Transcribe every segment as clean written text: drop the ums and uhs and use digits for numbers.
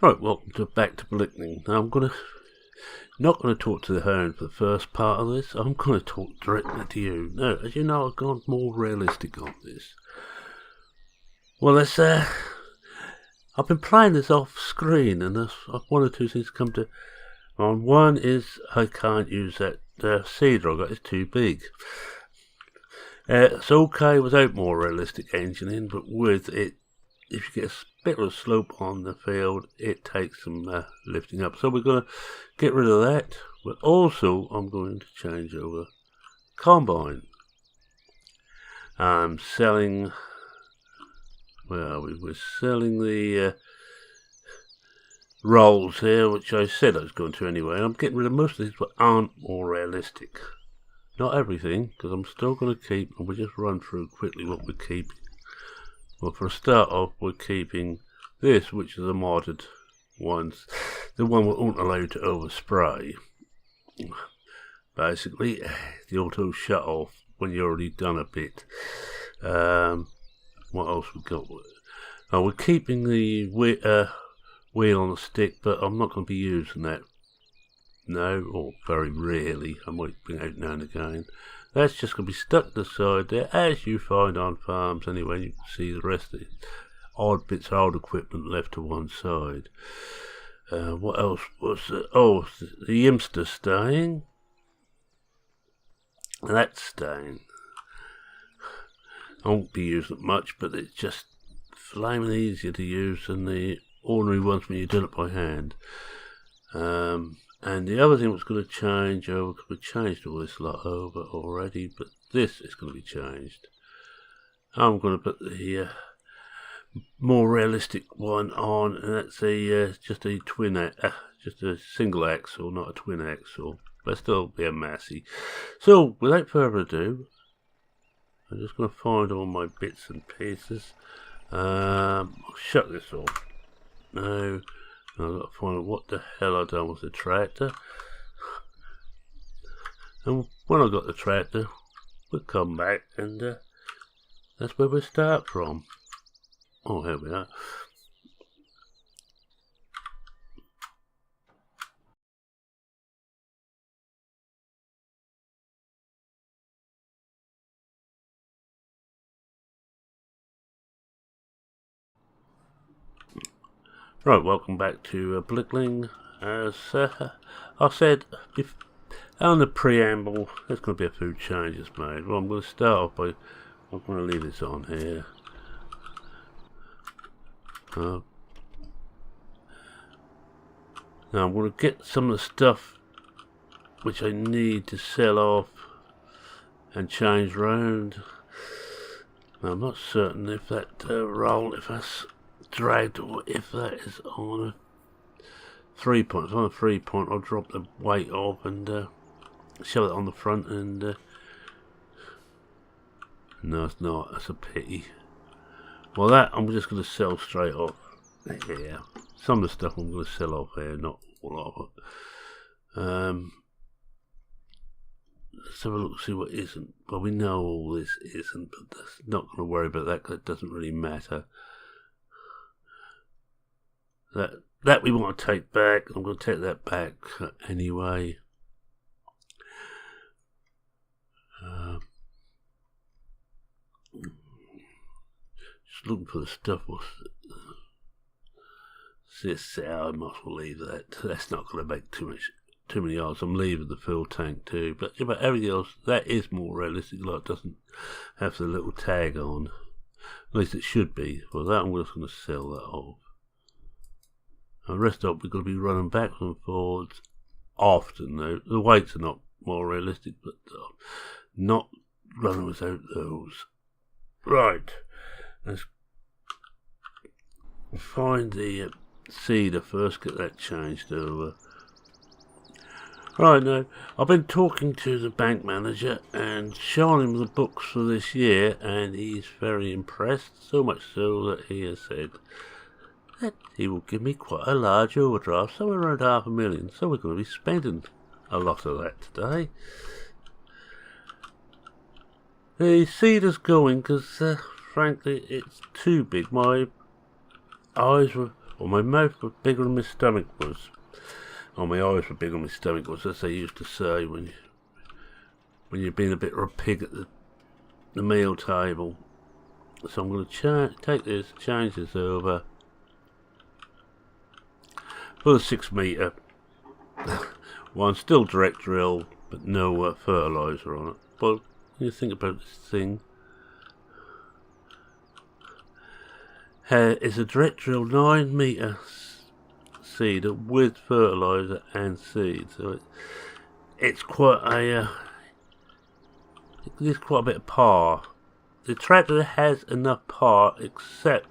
Right, welcome back to Blickling. Now not going to talk to the hound for the first part of this. I'm going to talk directly to you. Now, as you know, I've gone more realistic on this. Well, I've been playing this off screen, and there's one or two things come to. One is I can't use that seeder I got; it's too big. It's okay without more realistic engineering, but with it, if you get a bit of a slope on the field, it takes some lifting up. So we're going to get rid of that. But also, I'm going to change over combine. I'm selling. Where are we? We're selling the rolls here, which I said I was going to anyway. I'm getting rid of most of these, but aren't more realistic. Not everything, because I'm still going to keep, and we'll just run through quickly what we're keeping. Well, for a start off, we're keeping this, which is a modded one. The one we aren't allowed to overspray. Basically, the auto shut off when you've already done a bit. What else we got? Oh, we're keeping the wheel on the stick, but I'm not going to be using that. No, or very rarely. I might bring it out now and again. That's just going to be stuck to the side there, as you find on farms anyway. You can see the rest of the odd bits of old equipment left to one side. What else was it? Oh, the Imster staying. That's staying. I won't be using it much, but it's just flaming easier to use than the ordinary ones when you do it by hand. And the other thing that's going to change over, because we changed all this lot over already, but this is going to be changed. I'm going to put the more realistic one on, and that's just a just a single axle, not a twin axle, but still be a massey. So, without further ado, I'm just going to find all my bits and pieces. I'll shut this off. No. I've got to find out what the hell I've done with the tractor. And when I got the tractor, we'll come back and that's where we start from. Oh, here we are. Right, welcome back to Blickling. As I said on the preamble, there's going to be a few changes made. Well, I'm going to start off by, I'm going to leave this on here. Now I'm going to get some of the stuff which I need to sell off and change round. Now, I'm not certain if that roll, if that's dragged or if that is on a 3 point. If it's on a 3 point, I'll drop the weight off and shove it on the front and no, it's not. That's a pity. Well, that I'm just going to sell straight off here. Some of the stuff I'm going to sell off here, not all of it. Let's have a look, see what isn't. Well, we know all this isn't, but that's not going to worry about that because it doesn't really matter. That we want to take back. I'm going to take that back anyway. Just looking for the stuff. I might as well leave that. That's not going to make too many odds. I'm leaving the fuel tank too. But about everything else, that is more realistic. Like it doesn't have the little tag on. At least it should be. Well, that I'm just going to sell that off. The rest of it, we're going to be running backwards and forwards often, though. The weights are not more realistic, but not running without those. Right. Let's find the seeder first, get that changed over. Right, now, I've been talking to the bank manager and showing him the books for this year, and he's very impressed, so much so that he has said that he will give me quite a large overdraft, somewhere around $500,000, so we're going to be spending a lot of that today. The seeder's going because, frankly, it's too big. My eyes were or my mouth was bigger than my stomach was, or my eyes were bigger than my stomach was, as they used to say when you've been a bit of a pig at the meal table. So I'm going to take this, change this over for the 6 metre one, still direct drill, but no fertiliser on it. But when you think about this thing, it's a direct drill 9 metre seeder with fertiliser and seed, so it's quite a there's quite a bit of power. The tractor has enough power, except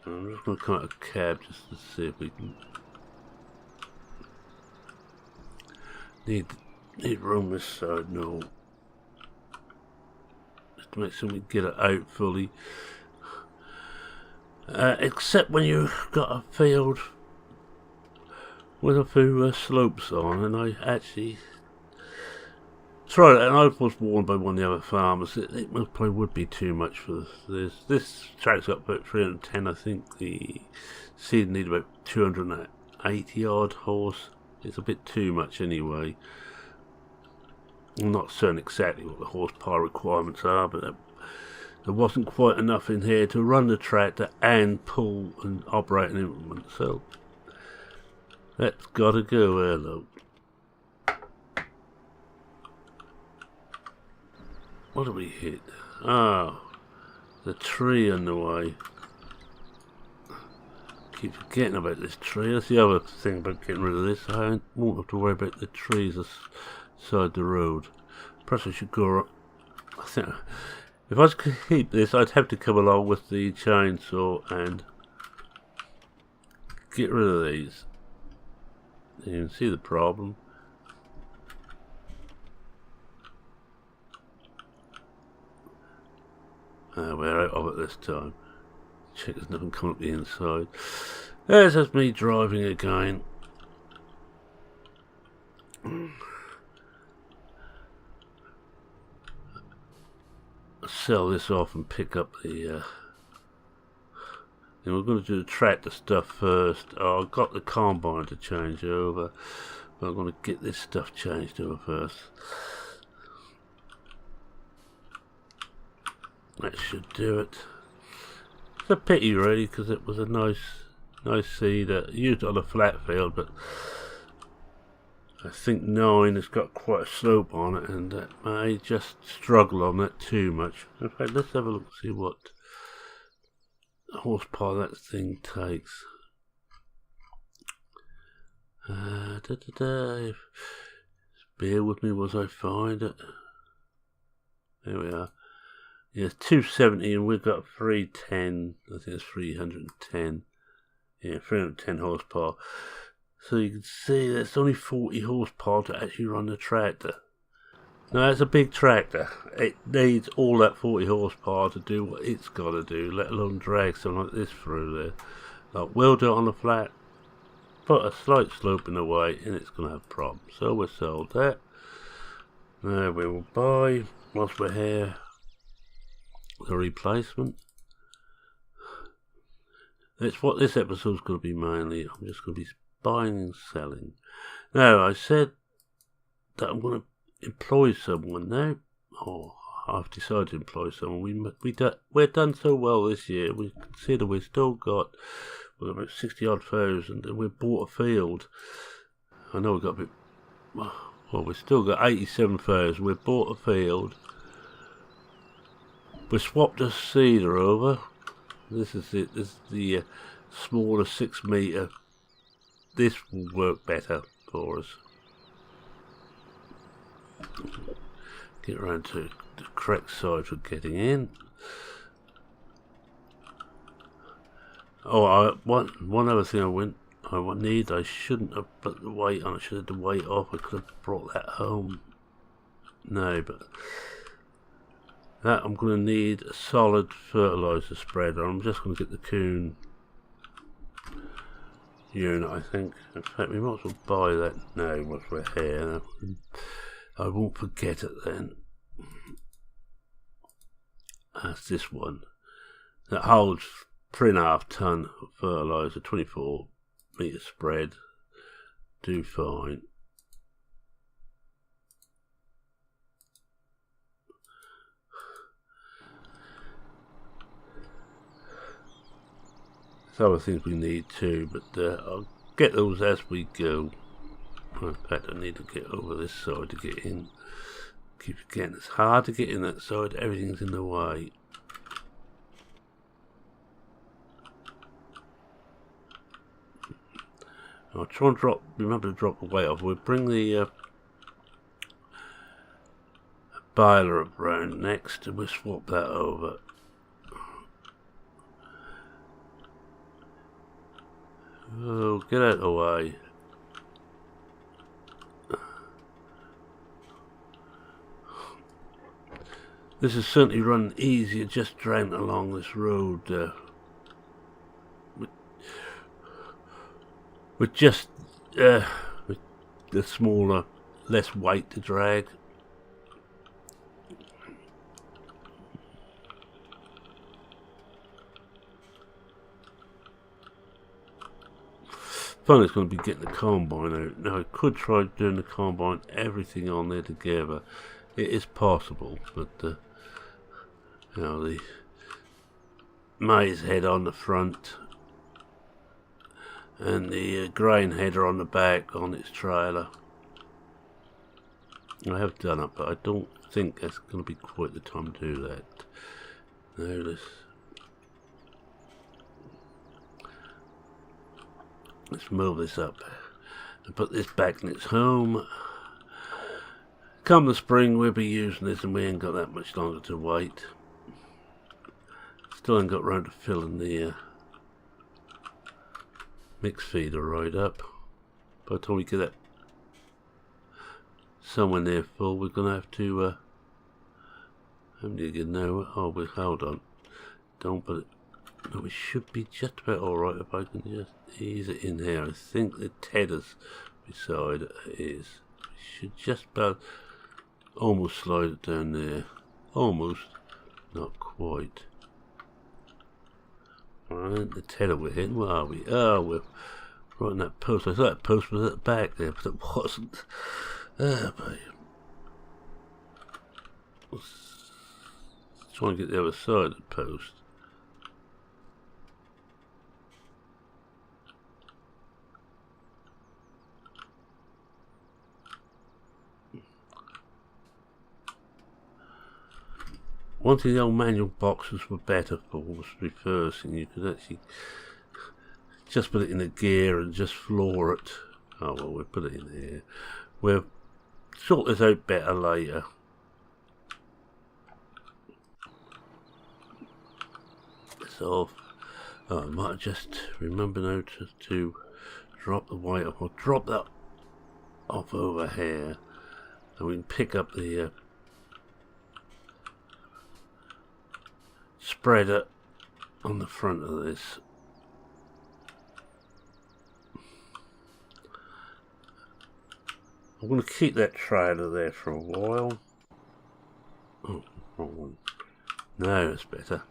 I'm just going to come out of cab just to see if we can need room this side. No, just to make sure we get it out fully. Except when you've got a field with a few slopes on, and I actually tried it, and I was warned by one of the other farmers that it probably would be too much for this. This track's got about 310, I think. The seed need about 280 odd horse. It's a bit too much anyway. I'm not certain exactly what the horsepower requirements are, but there wasn't quite enough in here to run the tractor and pull and operate an implement, so that's gotta go. Hello. What do we hit? Oh, the tree on the way. Keep forgetting about this tree. That's the other thing about getting rid of this. I won't have to worry about the trees aside the road. Perhaps I should go. I think if I was to keep this, I'd have to come along with the chainsaw and get rid of these. You can see the problem. We're out of it this time. Check there's nothing coming up the inside. There's just me driving again. Sell this off and pick up the and we're going to do the tractor stuff first. Oh, I've got the combine to change over, but I'm going to get this stuff changed over first. That should do it. It's a pity really, because it was a nice seed. Used it on a flat field, but I think 9 has got quite a slope on it, and that may just struggle on that too much. In fact, let's have a look and see what horsepower that thing takes. Bear with me whilst I find it. There we are. Yeah, 270, and we've got 310. I think it's 310. Yeah, 310 horsepower. So you can see that's only 40 horsepower to actually run the tractor. Now that's a big tractor. It needs all that 40 horsepower to do what it's got to do, let alone drag something like this through there. Like, we'll do it on the flat, put a slight slope in the way, and it's going to have problems. So we'll sell that. Now we will buy, whilst we're here, the replacement. It's what this episode's going to be mainly. I'm just going to be buying and selling. Now, I said that I'm going to employ someone now. Oh, I've decided to employ someone. We're done so well this year. We consider we've still got about 60 odd thousand, and we've bought a field. I know we've got a bit. Well, we've still got 87,000. We've bought a field. We swapped a seeder over. This is it. This is the smaller 6 metre. This will work better for us. Get around to the correct side for getting in. Oh, one other thing I shouldn't have put the weight on. I should have the weight off. I could have brought that home. No, but that I'm going to need a solid fertiliser spreader. I'm just going to get the Kuhn unit, I think. In fact, we might as well buy that now once we're here. I won't forget it then. That's this one. That holds 3.5 ton of fertiliser, 24 metre spread, do fine. There's other things we need too, but I'll get those as we go. In fact, I need to get over this side to get in. Keep forgetting it's hard to get in that side, everything's in the way. I'll try and remember to drop the weight off. We'll bring the baler around next and we'll swap that over. Oh, get out of the way. This is certainly running easier just driving along this road with just with the smaller, less weight to drag. Fun is going to be getting the combine out. Now I could try doing the combine, everything on there together. It is possible, but you know, the maize head on the front and the grain header on the back on its trailer. I have done it, but I don't think that's going to be quite the time to do that. Now let's move this up and put this back in its home. Come the spring we'll be using this and we ain't got that much longer to wait. Still ain't got round to filling the mix feeder right up. By the time we get that somewhere near full, we're gonna have to how many again now? Oh, we hold on. Don't put it. No, it should be just about alright if I can just ease it in here. I think the tethers beside it is. We should just about almost slide it down there. Almost, not quite. Alright, the tether we're hitting. Where are we? Oh, we're right in that post. I thought that post was at the back there, but it wasn't. Let's try and get the other side of the post. One thing the old manual boxes were better for was reversing. You could actually just put it in a gear and just floor it. Oh well, we'll put it in here. We'll sort this out better later. So I might just remember now to drop the weight off. I'll drop that off over here and we can pick up the spreader on the front of this. I'm going to keep that trailer there for a while. Oh, wrong one. No, that's better.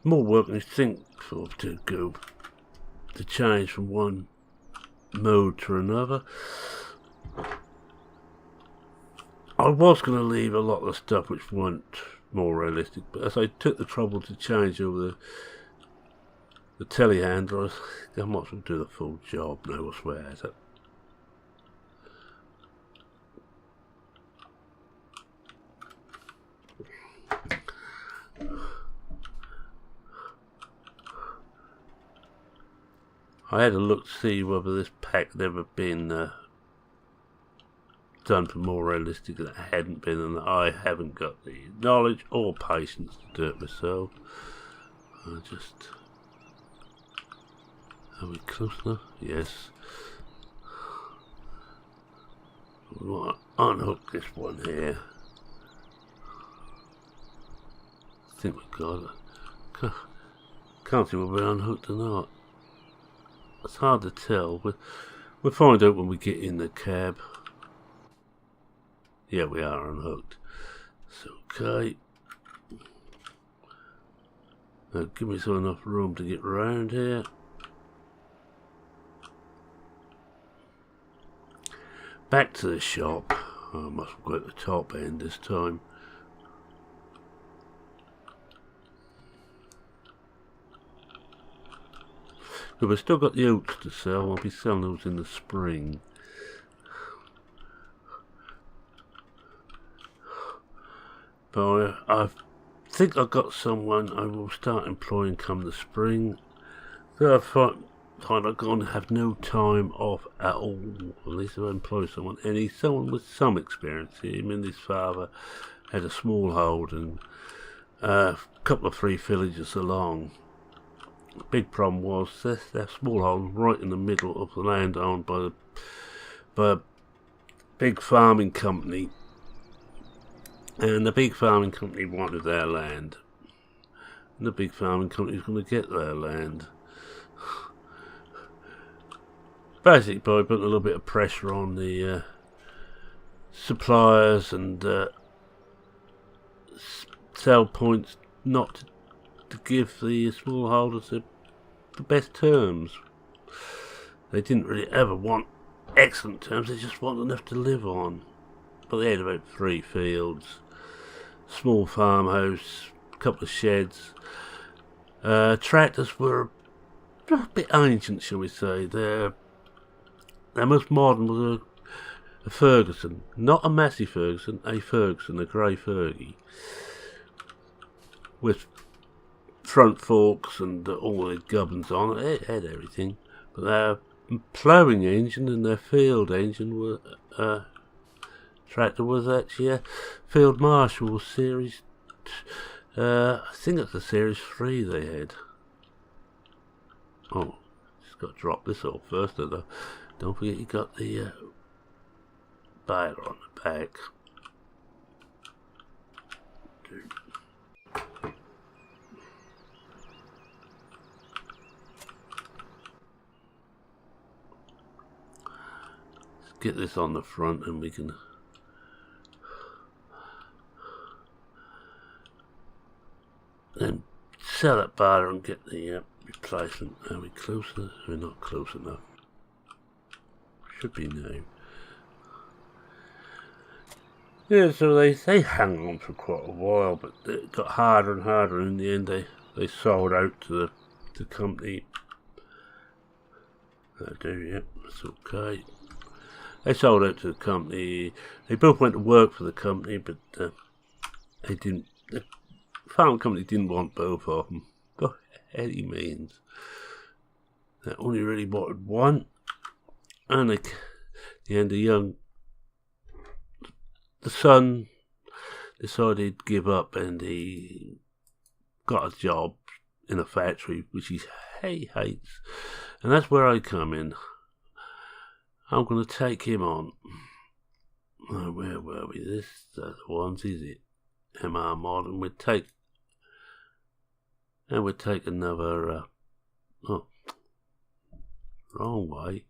More work than you think for to go to change from one mode to another. I was going to leave a lot of stuff which weren't more realistic, but as I took the trouble to change over the telehandler, I might as well do the full job now, I swear at it. I had a look to see whether this pack had ever been done for more realistic, and it hadn't been, and I haven't got the knowledge or patience to do it myself. I just... Are we close enough? Yes. We want to unhook this one here. I think we've got it. Can't see whether we're unhooked or not. It's hard to tell. We'll find out when we get in the cab. Yeah, we are unhooked. So, okay. Give me some enough room to get around here. Back to the shop. I must go at the top end this time. But we've still got the oats to sell. I'll be selling those in the spring. But I think I've got someone I will start employing come the spring. So I find I'm going to have no time off at all. At least if I employ someone. And he's someone with some experience. Him and his father had a small hold and a couple of free villages along. The big problem was that small hold right in the middle of the land owned by a big farming company. And the big farming company wanted their land. And the big farming company was going to get their land. Basically by putting a little bit of pressure on the suppliers and sell points not to give the smallholders the best terms. They didn't really ever want excellent terms, they just wanted enough to live on. But they had about 3 fields, small farmhouse, a couple of sheds. Tractors were a bit ancient, shall we say. Their most modern was a Ferguson, not a Massey Ferguson, a Ferguson, a grey Fergie, with front forks and all the gubbins on it. It had everything, but their ploughing engine and their field engine were tractor was actually a Field Marshal Series. I think it's the Series 3 they had. Oh, just got to drop this off first, though. Don't forget you got the bagger on the back. Let's get this on the front and we can then sell that barter and get the replacement. Are we closer? We're not close enough. Should be now. Yeah, so they hung on for quite a while, but it got harder and harder. In the end, they sold out to the company. That'll do, yeah, that's okay. They sold out to the company. They both went to work for the company, but they didn't. The farm company didn't want both of them by any means. They only really wanted one. And the son decided he'd give up, and he got a job in a factory which he hates, and that's where I come in. I'm going to take him on. Oh, where were we? This the ones, is it? MR mod, and we'd take another. Oh, wrong way.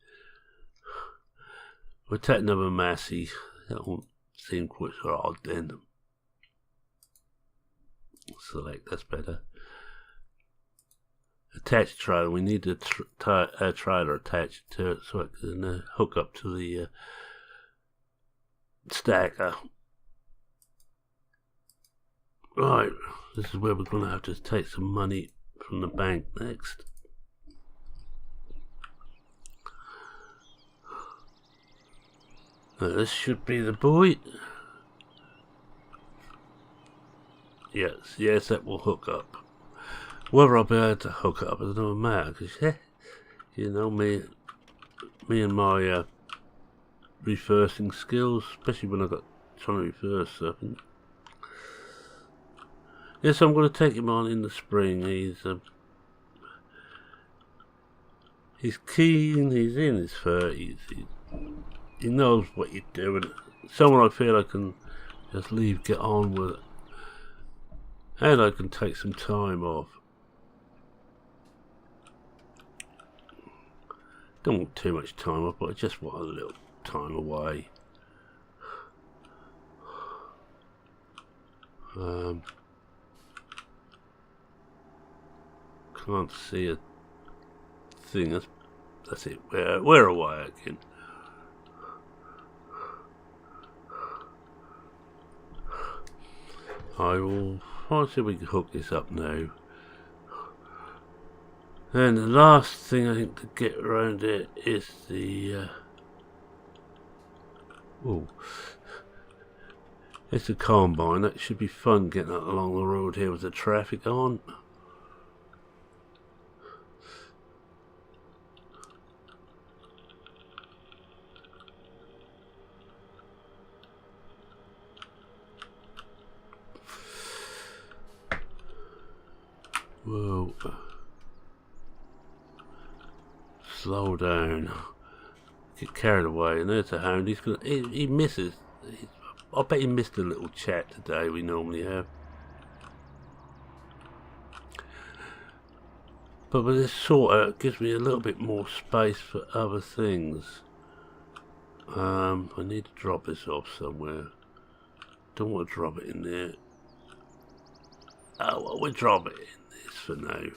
We'll take another Massey. That won't seem quite so odd then. Select, that's better. Attached trailer. We need a trailer attached to it so it can hook up to the stacker. Right, this is where we're going to have to take some money from the bank next. Now this should be the boy. Yes, that will hook up. Whether I'll be able to hook up, it doesn't matter, because you know me and my reversing skills, especially when I got trying to reverse something. Yes, I'm going to take him on in the spring. He's keen. He's in his 30s. He knows what you're doing. Someone I feel I can just leave, get on with it, and I can take some time off. Don't want too much time off, but I just want a little time away. Can't see a thing. That's it. We're away again. I'll see if we can hook this up now. Then the last thing I think to get around it is the it's a combine. That should be fun getting up along the road here with the traffic on. Whoa. Slow down. Get carried away. And there's a hound. He misses. I bet he missed a little chat today we normally have. But with this sorter, it gives me a little bit more space for other things. I need to drop this off somewhere. Don't want to drop it in there. Oh, well, we'll drop it in this for now.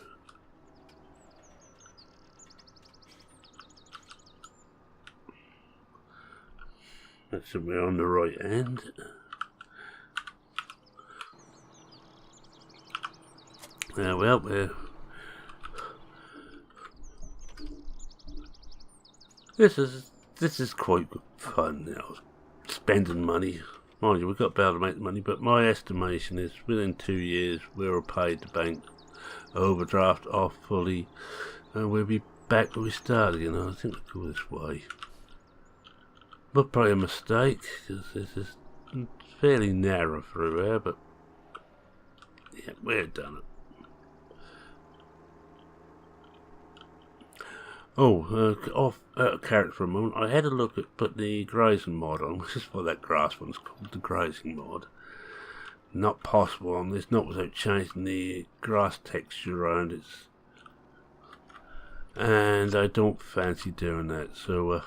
That's somewhere on the right end. There we are. This is quite good fun now. Spending money. Mind you, we've got to be able to make the money, but my estimation is within 2 years we'll have paid the bank overdraft off fully, and we'll be back where we started. You know, I think we'll go this way. But probably a mistake, because this is fairly narrow through here, but yeah, we've done it. Off out of character for a moment. I had a look at putting the grazing mod on, which is what that grass one's called, the grazing mod. Not possible on this, not without changing the grass texture around it. And I don't fancy doing that, so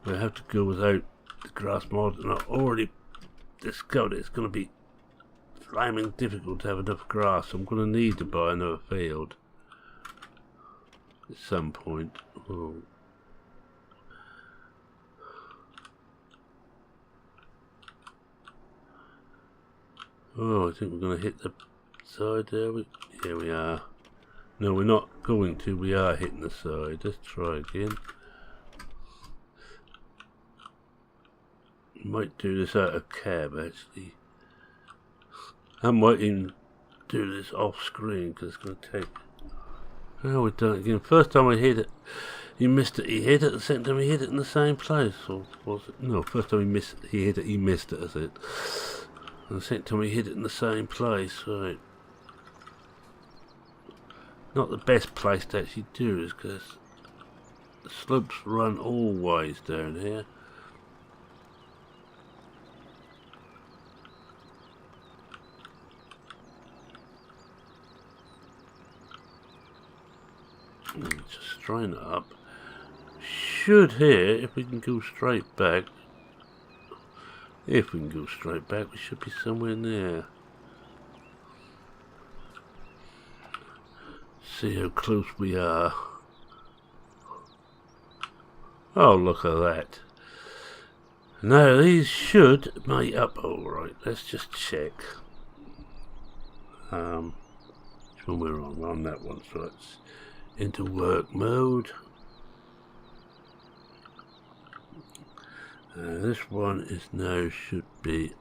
we'll have to go without the grass mod. And I've already discovered it's going to be flaming difficult to have enough grass. I'm going to need to buy another field at some point. Oh, I think we're going to hit the side there. Here we are. No, we're not going to. We are hitting the side. Let's try again. Might do this out of cab, actually. I might even do this off screen because it's going to take... Oh, we've done it again. First time I hit it, he missed it, he hit it. The second time he hit it in the same place. Or was it? No, first time he hit it, he missed it, that's it. And the second time he hit it in the same place, right. Not the best place to actually do this, because the slopes run all ways down here. Just strain it up. Should here, if we can go straight back, we should be somewhere in there. See how close we are. Oh, look at that. Now these should mate up alright. Let's just check. Which one we're on? We're on that one, so it's into work mode. This one is now should be...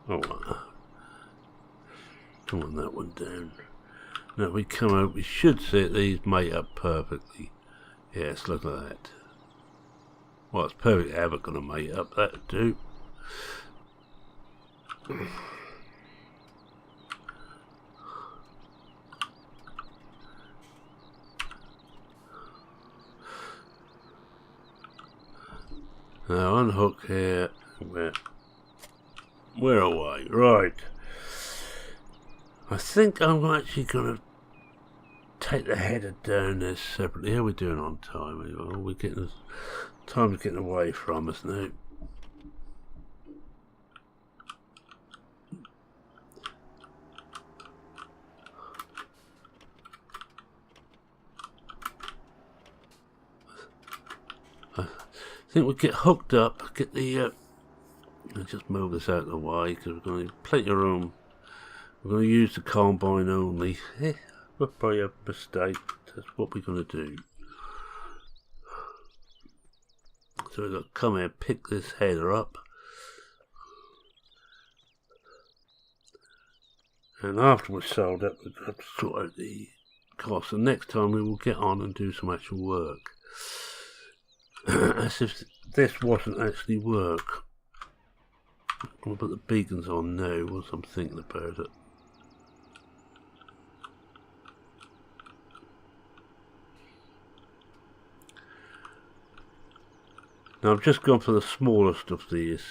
Oh, come on, that one down. Now we come out, we should see it, these mate up perfectly. Yes, look at that. Well, it's perfect how we're going to mate up, that'll do. Now unhook here, we're away, right. I think I'm actually going to take the header down there separately. How are we doing on time? Anyway? We're getting, time's getting away from us now. think we'll get hooked up, get the, I'll just move this out of the way because we're going to have plenty of room. We're going to use the combine only. We'll probably have a mistake, that's what we're going to do. So we've got to come here, pick this header up. And after we've sold it, we've got to sort out the cost. And next time we will get on and do some actual work. As if this wasn't actually work. We'll put the beacons on now whilst I'm thinking about it. Now I've just gone for the smallest of these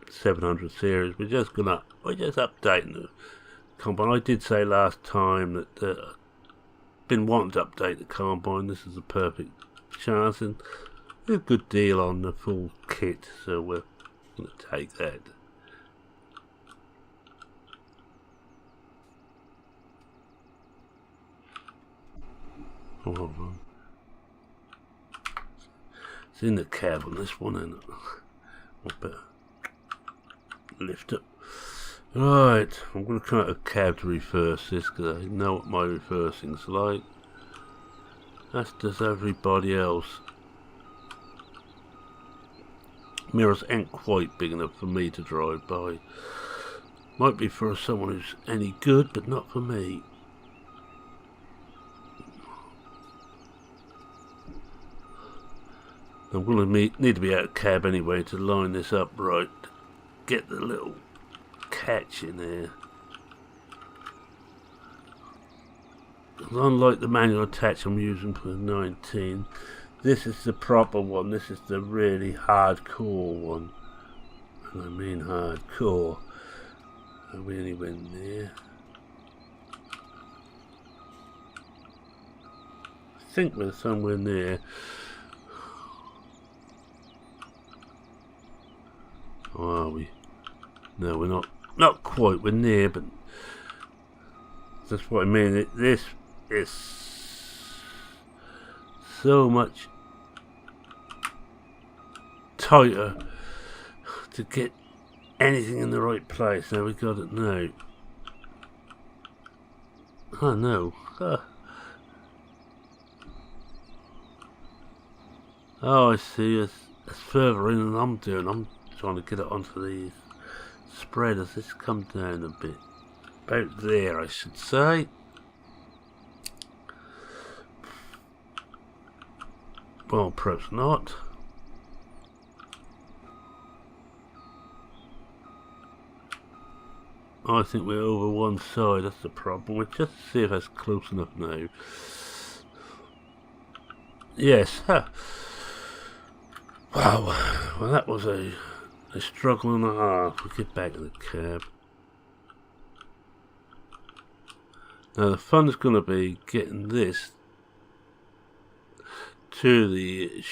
700 series. We're just updating the combine. I did say last time that I've been wanting to update the combine. This is a perfect chance and a good deal on the full kit, so we're going to take that. Oh, it's in the cab on this one, isn't it? I better lift it. Right, I'm going to come out of cab to reverse this because I know what my reversing's like. As does everybody else. Mirrors ain't quite big enough for me to drive by. Might be for someone who's any good, but not for me. I'm going to need to be out of cab anyway to line this up right. Get the little catch in there. Unlike the manual attach I'm using for the 19, this is the proper one. This is the really hardcore one. And I mean hardcore. Are we anywhere near? I think we're somewhere near. Or are we? No, we're not. Not quite. We're near, but that's what I mean. This is so much tighter to get anything in the right place. Now we got it now. Oh no. Oh, I see. It's further in than I'm doing. I'm trying to get it onto these spreaders. This come down a bit. About there, I should say. Well, perhaps not. I think we're over one side, that's the problem. We'll just see if that's close enough now. Yes, huh. Wow, well that was a struggle and a half. We'll get back in the cab. Now the fun's going to be getting this to the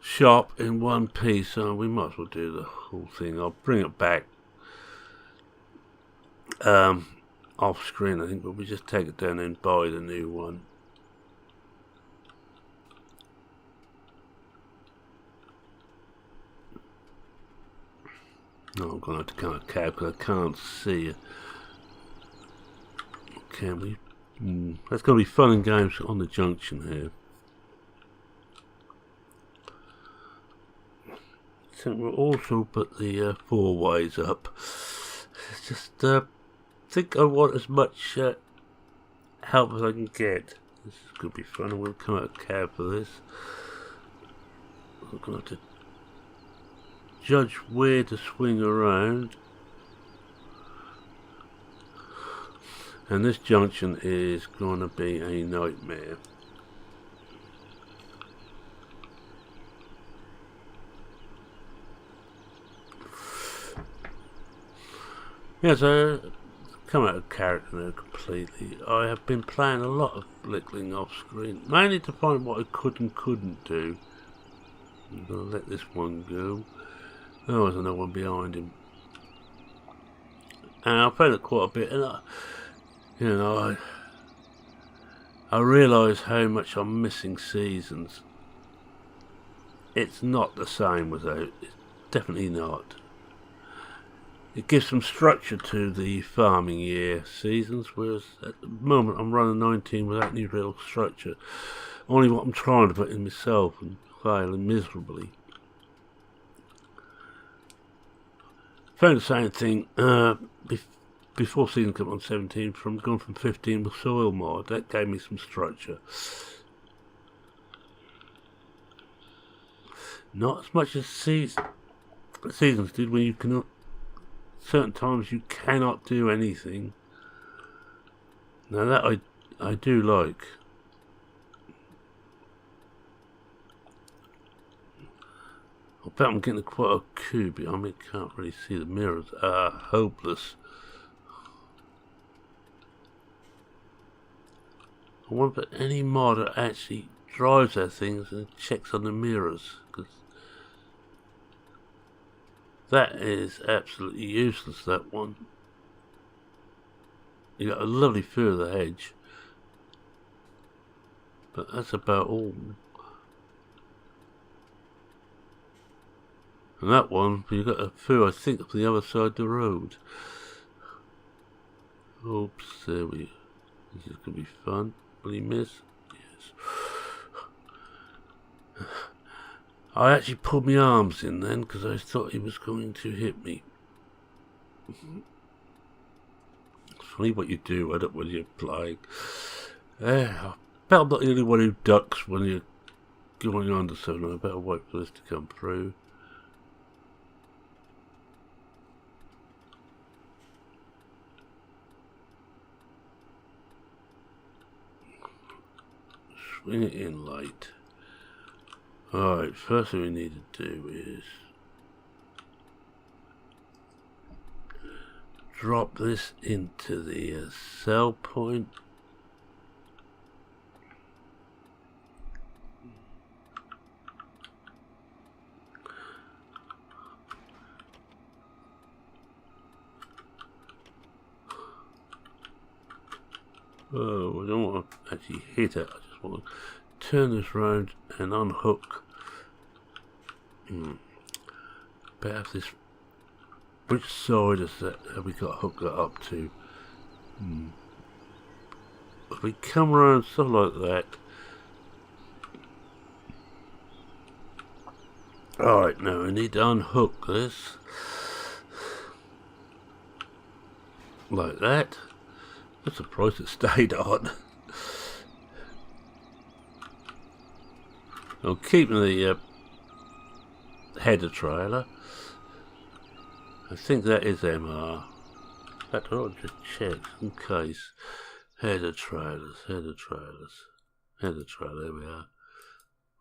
shop in one piece, so we might as well do the whole thing. I'll bring it back off screen, I think, but we just take it down and buy the new one. No, I'm going to have to come out of cab because I can't see it. Can we? That's going to be fun and games on the junction here. So we'll also put the four ways up. Just think I want as much help as I can get. This is going to be fun. I'm going to come out of cab for this. I'm going to have to judge where to swing around. And this junction is going to be a nightmare. Yeah, so come out of character now completely. I have been playing a lot of Blickling off screen, mainly to find what I could and couldn't do. I'm going to let this one go. Oh, there's another one behind him. And I played it quite a bit, and I realise how much I'm missing seasons. it's not the same without. It's definitely not. It gives some structure to the farming year seasons, whereas at the moment I'm running 19 without any real structure. Only what I'm trying to put in myself and failing miserably. Found the same thing before season come on 17, from going from 15 with soil mod. That gave me some structure. Not as much as seasons did, when you cannot. Certain times you cannot do anything. Now that I do like. I bet I'm getting quite a cube. I mean, can't really see the mirrors. Hopeless. I wonder if any modder actually drives their things and checks on the mirrors, because that is absolutely useless, that one. You got a lovely view of the hedge, but that's about all. And that one, you got a view, I think, of the other side of the road. Oops, there we go. This is going to be fun. Will he miss? Yes. I actually pulled my arms in then, because I thought he was going to hit me. It's funny what you do when you're playing. I bet I'm not the only one who ducks when you're going under, so I better wait for this to come through. Swing it in light. Alright, first thing we need to do is drop this into the cell point. Oh, I don't want to actually hit it. I just want to turn this round and unhook. Better have this. Which side is that? Have we got to hook that up to? If we come around stuff like that. Alright, now we need to unhook this. Like that. I'm surprised it stayed on. I'm keeping the header trailer. I think that is MR. In fact, I'll just check in case. Header trailers. There we are.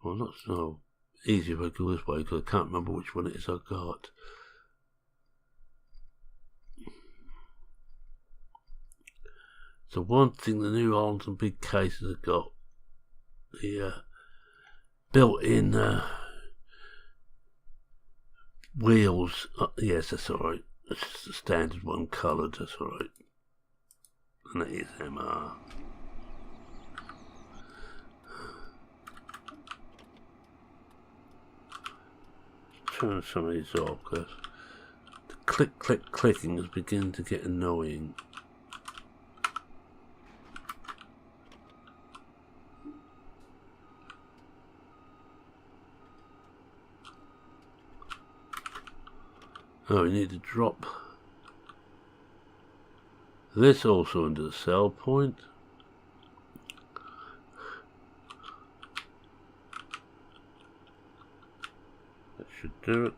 Well, not so easy if I go this way, because I can't remember which one it is I got. So one thing the new Arms and Big cases have got, the built-in wheels. Yes, that's alright. It's just the standard one coloured, that's alright. And that is MR. Turn some of these off, because the clicking is beginning to get annoying. Oh, we need to drop this also into the cell point. That should do it.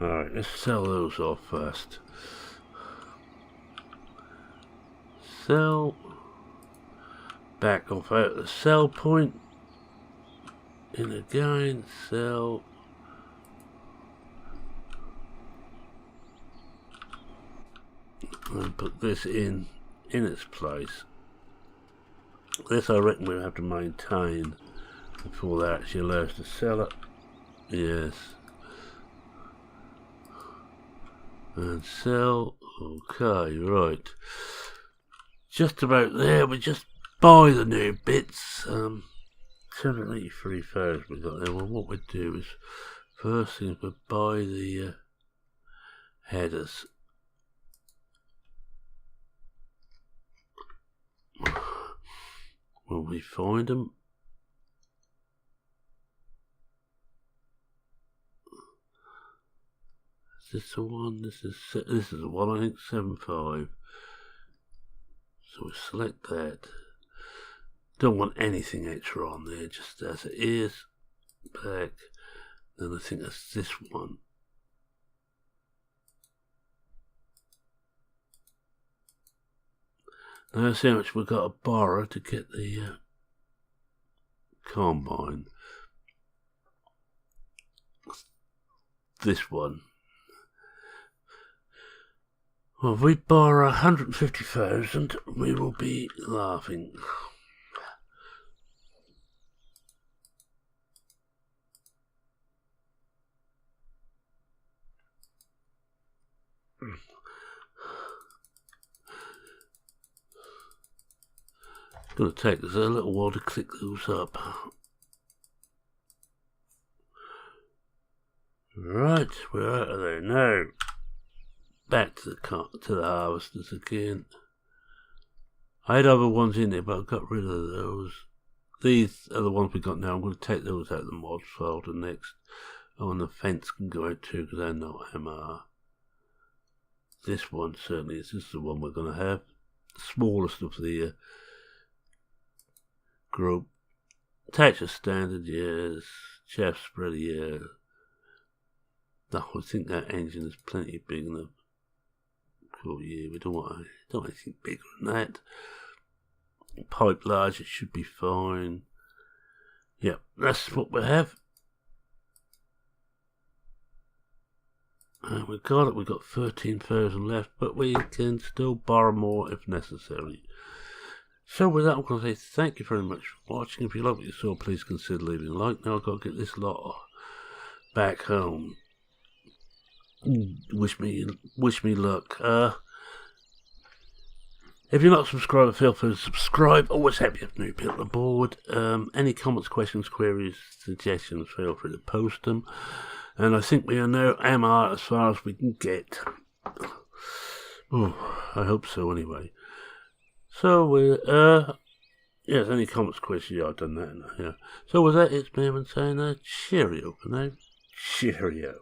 Alright, let's sell those off first. Sell. Back off out the cell point. In again, sell. And put this in its place. This I reckon we'll have to maintain before that actually allows us to sell it. Yes. And sell Okay, right. Just about there. We just buy the new bits. 283,000 we got there. Well, what we do is first thing we buy the headers. When we find them, is this the one? This is the one. I think 7.5. So we select that. Don't want anything extra on there, just as it is. Back. Then I think that's this one. Now see how much we've got to borrow to get the combine. This one. Well, if we borrow 150,000, we will be laughing. It's going to take us a little while to click those up. Right, we're out of there now. Back to the harvesters again. I had other ones in there, but I got rid of those. These are the ones we got now. I'm going to take those out of the mods folder next. Oh, and the fence can go out too, because they're not MR. This one certainly is. This is the one we're going to have. The smallest of the group. Attach a standard, yes. Chaff spreader, yeah. No, I think that engine is plenty big enough. Cool, yeah, we don't want anything bigger than that. Pipe large, it should be fine. Yep, that's what we have. And we've got 13,000 left, but we can still borrow more if necessary. So with that, I'm going to say thank you very much for watching. If you like what you saw, please consider leaving a like. Now I've got to get this lot back home. Wish me luck. If you're not subscribed, feel free to subscribe. Always happy to have new people aboard. Any comments, questions, queries, suggestions, feel free to post them. And I think we are now MR as far as we can get. Oh, I hope so anyway. So we're yes, any comments, questions, yeah, I've done that. Yeah. So with that, it's me saying cheerio for now. Cheerio.